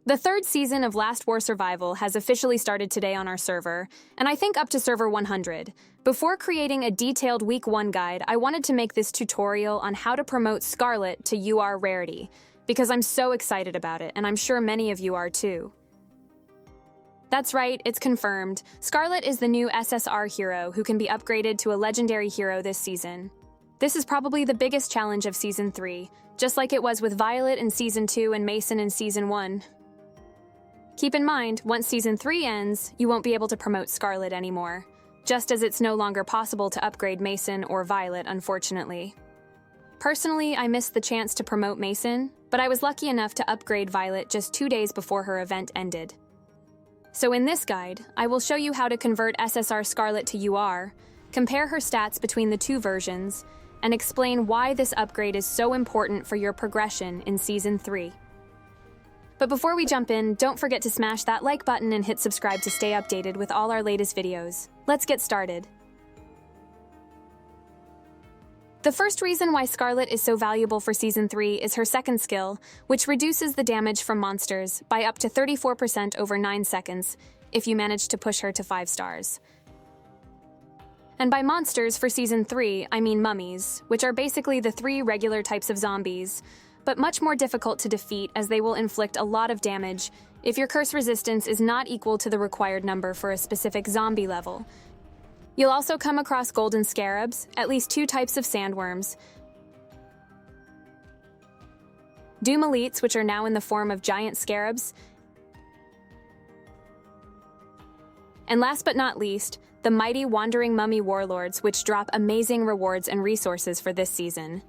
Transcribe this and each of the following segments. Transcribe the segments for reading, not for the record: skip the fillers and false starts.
The third season of Last War Survival has officially started today on our server, and I think up to server 100. Before creating a detailed Week 1 guide, I wanted to make this tutorial on how to promote Scarlett to UR rarity, because I'm so excited about it, and I'm sure many of you are too. That's right, it's confirmed. Scarlett is the new SSR hero who can be upgraded to a legendary hero this season. This is probably the biggest challenge of Season 3, just like it was with Violet in Season 2 and Mason in Season 1. Keep in mind, once Season 3 ends, you won't be able to promote Scarlett anymore, just as it's no longer possible to upgrade Mason or Violet, unfortunately. Personally, I missed the chance to promote Mason, but I was lucky enough to upgrade Violet just 2 days before her event ended. So in this guide, I will show you how to convert SSR Scarlett to UR, compare her stats between the two versions, and explain why this upgrade is so important for your progression in Season 3. But before we jump in, don't forget to smash that like button and hit subscribe to stay updated with all our latest videos. Let's get started. The first reason why Scarlett is so valuable for Season 3 is her second skill, which reduces the damage from monsters by up to 34% over 9 seconds, if you manage to push her to 5 stars. And by monsters for Season 3, I mean mummies, which are basically the 3 regular types of zombies, but much more difficult to defeat as they will inflict a lot of damage if your curse resistance is not equal to the required number for a specific zombie level. You'll also come across golden scarabs, at least 2 types of sandworms, doom elites, which are now in the form of giant scarabs, and last but not least, the mighty wandering mummy warlords, which drop amazing rewards and resources for this season.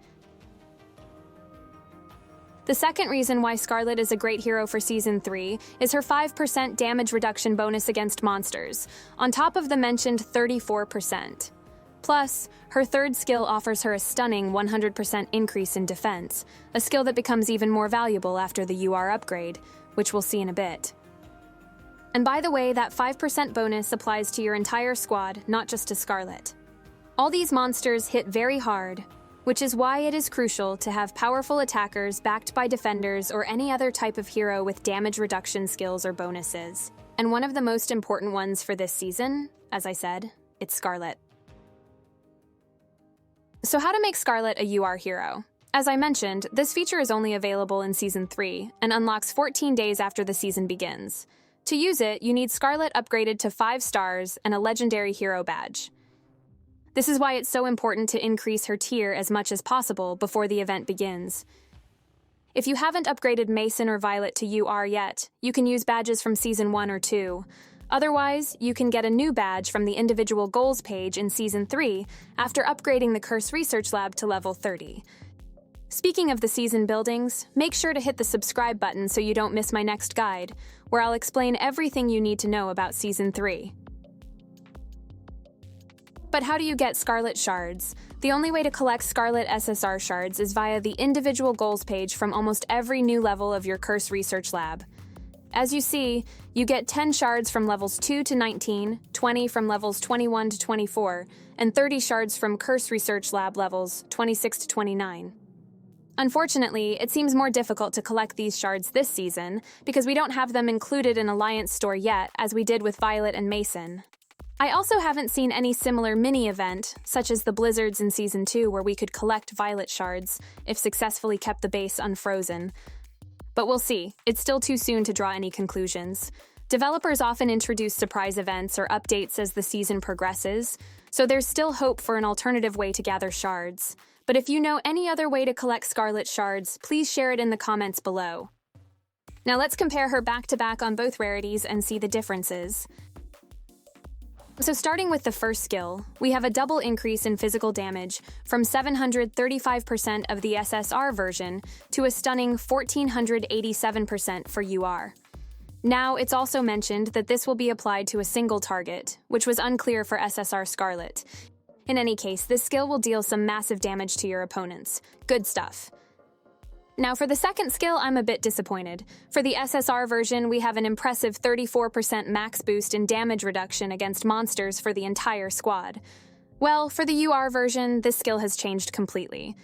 The second reason why Scarlett is a great hero for Season 3 is her 5% damage reduction bonus against monsters, on top of the mentioned 34%. Plus, her third skill offers her a stunning 100% increase in defense, a skill that becomes even more valuable after the UR upgrade, which we'll see in a bit. And by the way, that 5% bonus applies to your entire squad, not just to Scarlett. All these monsters hit very hard, which is why it is crucial to have powerful attackers backed by defenders or any other type of hero with damage reduction skills or bonuses. And one of the most important ones for this season, as I said, it's Scarlett. So how to make Scarlett a UR hero? As I mentioned, this feature is only available in Season 3 and unlocks 14 days after the season begins. To use it, you need Scarlett upgraded to 5 stars and a legendary hero badge. This is why it's so important to increase her tier as much as possible before the event begins. If you haven't upgraded Mason or Violet to UR yet, you can use badges from Season 1 or 2. Otherwise, you can get a new badge from the individual goals page in Season 3 after upgrading the Curse Research Lab to level 30. Speaking of the season buildings, make sure to hit the subscribe button so you don't miss my next guide, where I'll explain everything you need to know about Season 3. But how do you get Scarlett shards? The only way to collect Scarlett SSR shards is via the individual goals page from almost every new level of your Curse Research Lab. As you see, you get 10 shards from levels 2 to 19, 20 from levels 21 to 24, and 30 shards from Curse Research Lab levels 26 to 29. Unfortunately, it seems more difficult to collect these shards this season because we don't have them included in Alliance Store yet, as we did with Violet and Mason. I also haven't seen any similar mini-event, such as the Blizzards in Season 2 where we could collect Violet shards if successfully kept the base unfrozen. But we'll see, it's still too soon to draw any conclusions. Developers often introduce surprise events or updates as the season progresses, so there's still hope for an alternative way to gather shards. But if you know any other way to collect Scarlett shards, please share it in the comments below. Now let's compare her back-to-back on both rarities and see the differences. So starting with the first skill, we have a double increase in physical damage from 735% of the SSR version to a stunning 1487% for UR. Now, it's also mentioned that this will be applied to a single target, which was unclear for SSR Scarlett. In any case, this skill will deal some massive damage to your opponents. Good stuff. Now for the second skill, I'm a bit disappointed. For the SSR version, we have an impressive 34% max boost in damage reduction against monsters for the entire squad. Well, for the UR version, this skill has changed completely.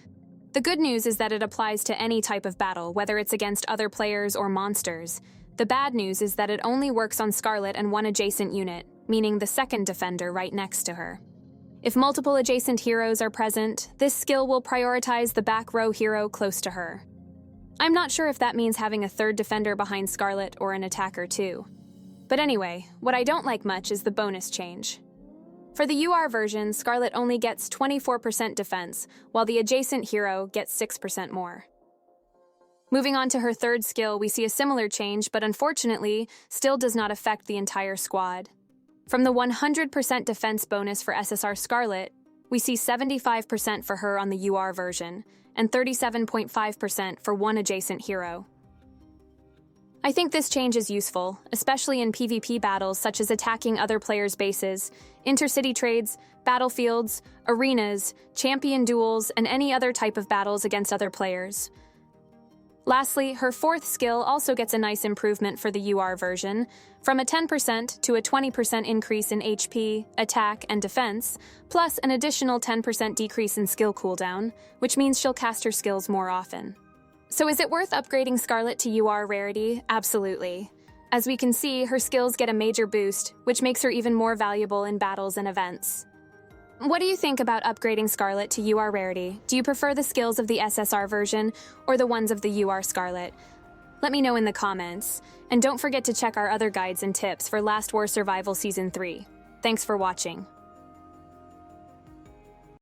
The good news is that it applies to any type of battle, whether it's against other players or monsters. The bad news is that it only works on Scarlett and one adjacent unit, meaning the second defender right next to her. If multiple adjacent heroes are present, this skill will prioritize the back row hero close to her. I'm not sure if that means having a third defender behind Scarlett or an attacker too. But anyway, what I don't like much is the bonus change. For the UR version, Scarlett only gets 24% defense, while the adjacent hero gets 6% more. Moving on to her third skill, we see a similar change, but unfortunately, still does not affect the entire squad. From the 100% defense bonus for SSR Scarlett, we see 75% for her on the UR version, and 37.5% for one adjacent hero. I think this change is useful, especially in PvP battles such as attacking other players' bases, intercity trades, battlefields, arenas, champion duels, and any other type of battles against other players. Lastly, her fourth skill also gets a nice improvement for the UR version, from a 10% to a 20% increase in HP, attack, and defense, plus an additional 10% decrease in skill cooldown, which means she'll cast her skills more often. So is it worth upgrading Scarlett to UR rarity? Absolutely. As we can see, her skills get a major boost, which makes her even more valuable in battles and events. What do you think about upgrading Scarlett to UR rarity? Do you prefer the skills of the SSR version or the ones of the UR Scarlett? Let me know in the comments. And don't forget to check our other guides and tips for Last War Survival Season 3. Thanks for watching.